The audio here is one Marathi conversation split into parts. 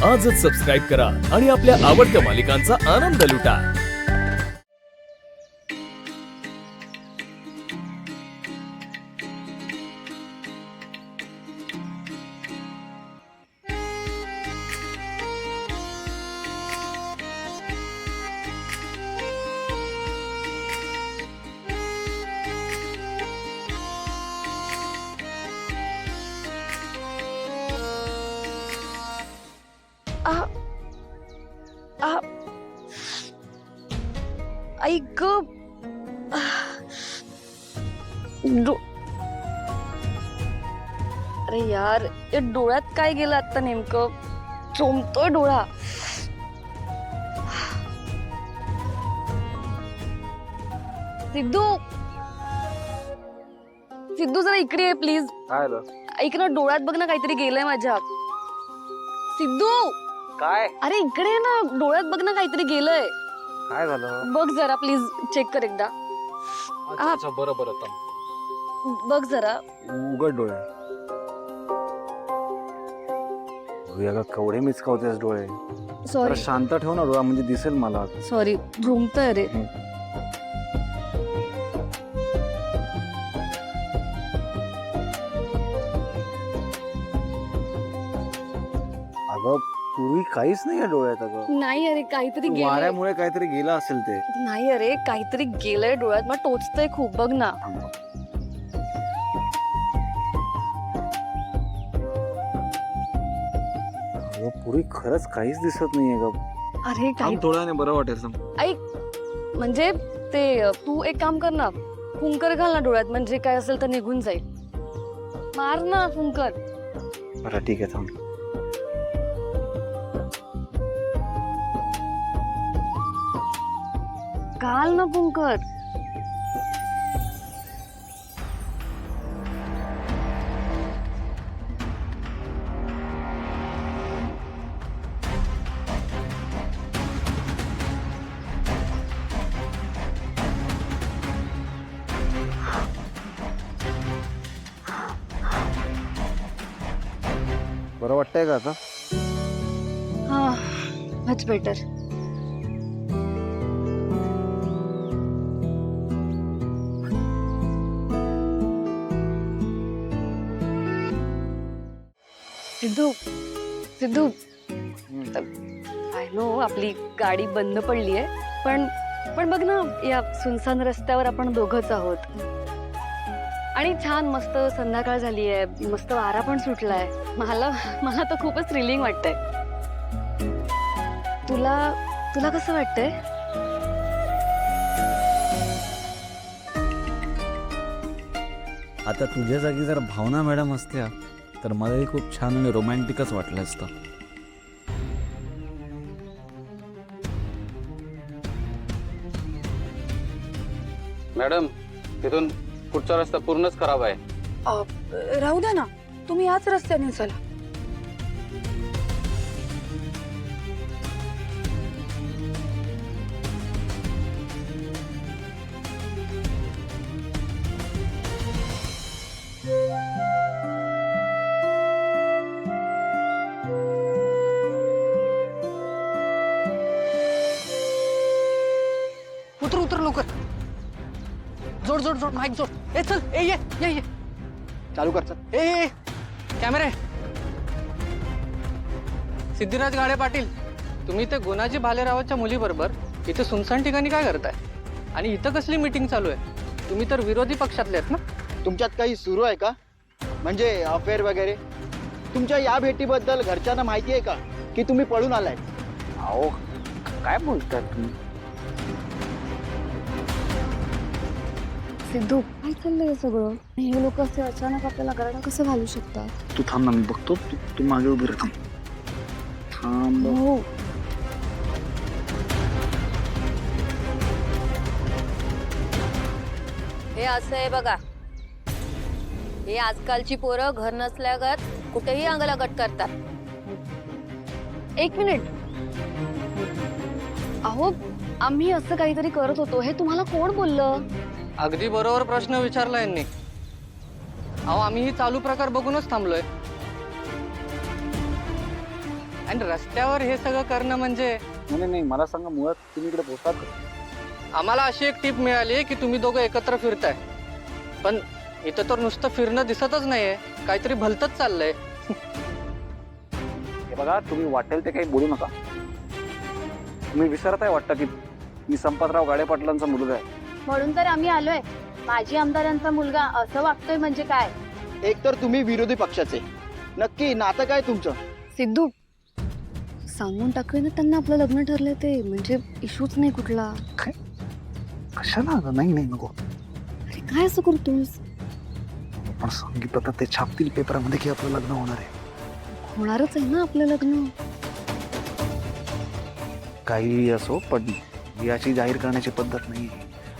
आजच सबस्क्राईब करा आणि आपल्या आवडत्या मालिकांचा आनंद लुटा। ऐक अरे यार या डोळ्यात काय गेलं आता नेमकं चोमतोय डोळा। सिद्धू सिद्धू जरा इकडे ये प्लीज। ऐक ना डोळ्यात बघ ना काहीतरी गेलंय माझ्या। सिद्धू काय? अरे इकडे ये ना डोळ्यात बघ ना काहीतरी गेलंय। काय झालं? बघ जरा प्लीज चेक कर एकदा। अच्छा बरं बरं बघ जरा। उघड डोळे। अगं केवढे मिचकावतेस डोळे। जरा सॉरी शांत ठेव ना डोळा म्हणजे दिसेल मला। सॉरी झुमतोय रे। अगं पूर्वी काहीच नाही या डोळ्यात। अगं नाही अरे काहीतरी गेलंय। वाऱ्यामुळे काहीतरी गेलं असेल ते। नाही अरे काहीतरी गेलंय डोळ्यात मला टोचतंय खूप बघ ना। अगं पूर्वी खरंच काहीच दिसत नाहीये ग। अरे काही डोळ्याने बरं वाटेल। ऐक म्हणजे ते तू एक काम कर ना फुंकर घाल ना डोळ्यात म्हणजे काय असेल तर निघून जाईल। मार ना फुंकर। बरं ठीक आहे थांब। घाल ना फुंकर। बरं वाटतंय का आता? हा much better. Sidhu Sidhu I know आपली गाडी बंद पडली आहे पण बघ ना या सुनसान रस्त्यावर आपण दोघंच आहोत आणि छान मस्त संध्याकाळ झाली आहे मस्त वारा पण सुटलाय। मला मला तर खूपच थ्रिलिंग वाटतंय। तुला तुला कसं वाटतंय? आता तुझ्या जागी जर भावना मॅडम असत्या तर मलाही खूप छान आणि रोमॅन्टिकच वाटलं असतं। मॅडम तिथून पुढचा रस्ता पूर्णच खराब आहे। राहू द्या ना तुम्ही याच रस्त्याने चला। उतर उतर लवकर। जोड जोड जोड माईक जोड। ए चल ए ये चालू कर चल। ए कॅमेरे। सिद्धिराज गाडे पाटील तुम्ही ते गुणाजी भालेरावाच्या मुलीबरोबर इथे सुनसान ठिकाणी काय करताय आणि इथं कसली मीटिंग चालू आहे? तुम्ही तर विरोधी पक्षातले आहेत ना? तुमच्यात काही सुरू आहे का? म्हणजे अफेअर वगैरे? तुमच्या या भेटीबद्दल घरच्यांना माहिती आहे का की तुम्ही पळून आलाय? अहो काय बोलतात तुम्ही? सिद्धू काय चाललंय सगळं? हे लोक असे अचानक आपल्याला गरडा कसं घालू शकतात? तू थांब ना मी बघतो। तू मागे उभी राह। थांब। हो हे असं आहे बघा, हे आजकालची पोरं घर नसल्यागत कुठेही अंगलगट करतात। एक मिनिट अहो आम्ही असं काहीतरी करत होतो हे तुम्हाला कोण बोललं? अगदी बरोबर प्रश्न विचारला यांनी। अहो आम्ही ही चालू प्रकार बघूनच थांबलोय। आणि रस्त्यावर हे सगळं करणं म्हणजे नाही मला सांगा, मुळात तुम्ही इकडे पोहोचतात का? आम्हाला अशी एक टीप मिळाली की तुम्ही दोघं एकत्र फिरताय, पण इथं तर नुसतं फिरणं दिसतच नाहीये, काहीतरी भलतच चाललंय. हे बघा, तुम्ही वाटेल ते काही बोलू नका. तुम्ही विसरताय वाटतं की मी संपतराव गाडे पाटलांचा मुलगा आहे. म्हणून तर आम्ही आलोय. माजी आमदारांचा मुलगा असं वागतोय म्हणजे काय? एक तर तुम्ही विरोधी पक्षाचे, नक्की नातं काय तुमचं? सिद्धू, सांगून टाकूया ना त्यांना आपलं लग्न ठरलंय ते, म्हणजे इश्यूच नाही कुठला. कशाला अगं? नाही नको. अरे काय असं करतोस? पण सांगितलं तर ते छापतील पेपरामध्ये की आपलं लग्न होणार आहे. होणारच आहे ना आपलं लग्न. काही असो, पण याची जाहीर करण्याची पद्धत नाही.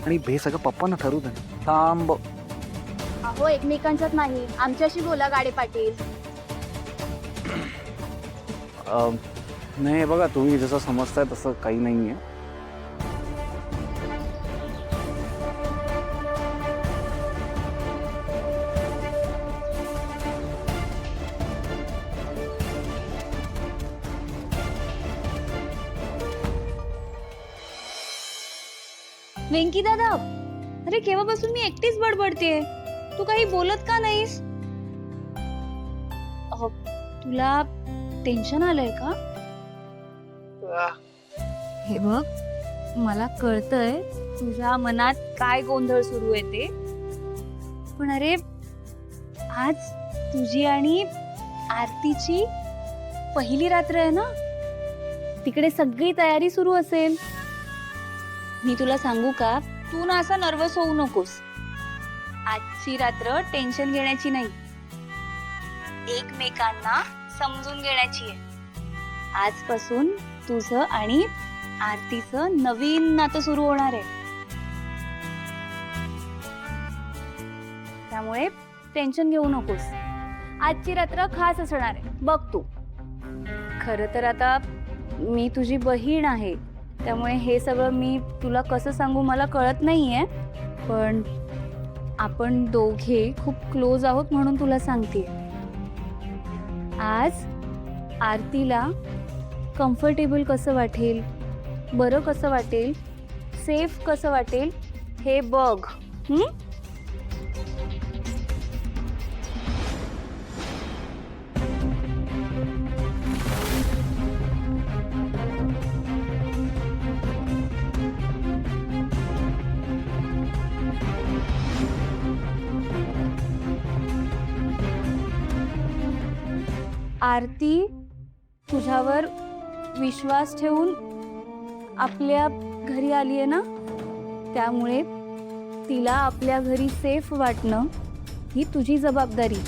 आणि हे सगळं पप्पांना ठरवू दे. थांब. अहो, एकमेकांच्यात नाही, आमच्याशी बोला गाडे पाटील. नाही बघा, तुम्ही जसं समजताय तसं काही नाहीये. वेंकी दादा, अरे केव्हापासून मी एकटीच बडबडतेय, तू काही बोलत का नाहीस? तुला टेन्शन आलंय का? हे बघ, मला कळतंय तुझ्या मनात काय गोंधळ सुरू आहे ते, पण अरे आज तुझी आणि आरतीची पहिली रात्र आहे ना, तिकडे सगळी तयारी सुरू असेल. मी तुला सांगू का, तू ना असा नर्वस होऊ नकोस. आजची रात्र टेन्शन घेण्याची नाही, एकमेकांना समजून घेण्याची आहे. आजपासून तुझं आणि आरतीचं नवीन नातं सुरू होणार आहे, त्यामुळे टेन्शन घेऊ नकोस. आजची रात्र खास असणार आहे बघ तू. खरं तर आता मी तुझी बहीण आहे, त्यामुळे हे सगळं मी तुला कसं सांगू मला कळत नाहीये, पण आपण दोघे खूप क्लोज आहोत म्हणून तुला सांगते. आज आरतीला कम्फर्टेबल कसं वाटेल, बरं कसं वाटेल, सेफ कसं वाटेल हे बघ. आरती तुझ्यावर विश्वास ठेवून आपल्या घरी आली आहे ना, त्यामुळे तिला आपल्या घरी सेफ वाटणं ही तुझी जबाबदारी.